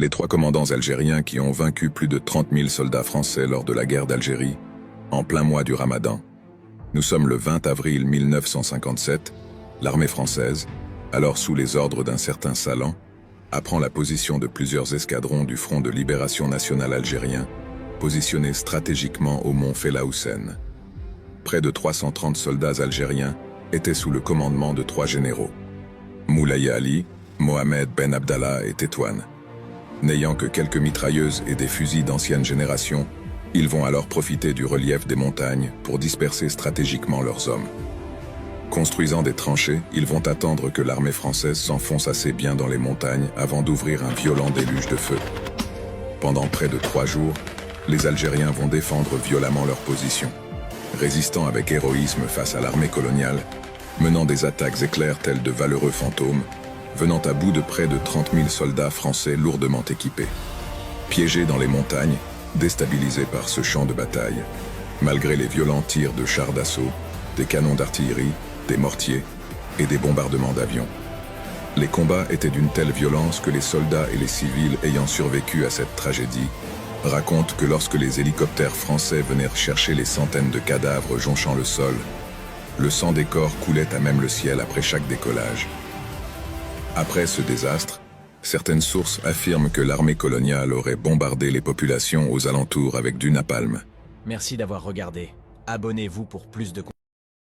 Les trois commandants algériens qui ont vaincu plus de 30 000 soldats français lors de la guerre d'Algérie, en plein mois du Ramadan. Nous sommes le 20 avril 1957, l'armée française, alors sous les ordres d'un certain Salan, apprend la position de plusieurs escadrons du Front de libération nationale algérien, positionnés stratégiquement au mont Fella Houssen. Près de 330 soldats algériens étaient sous le commandement de trois généraux, Moulaye Ali, Mohamed Ben Abdallah et Tétouane. N'ayant que quelques mitrailleuses et des fusils d'ancienne génération, ils vont alors profiter du relief des montagnes pour disperser stratégiquement leurs hommes. Construisant des tranchées, ils vont attendre que l'armée française s'enfonce assez bien dans les montagnes avant d'ouvrir un violent déluge de feu. Pendant près de 3 jours, les Algériens vont défendre violemment leur position, résistant avec héroïsme face à l'armée coloniale, menant des attaques éclairs telles de valeureux fantômes, venant à bout de près de 30 000 soldats français lourdement équipés. Piégés dans les montagnes, déstabilisés par ce champ de bataille, malgré les violents tirs de chars d'assaut, des canons d'artillerie, des mortiers et des bombardements d'avions. Les combats étaient d'une telle violence que les soldats et les civils ayant survécu à cette tragédie racontent que lorsque les hélicoptères français venaient chercher les centaines de cadavres jonchant le sol, le sang des corps coulait à même le ciel après chaque décollage. Après ce désastre, certaines sources affirment que l'armée coloniale aurait bombardé les populations aux alentours avec du napalm. Merci d'avoir regardé. Abonnez-vous pour plus de contenu.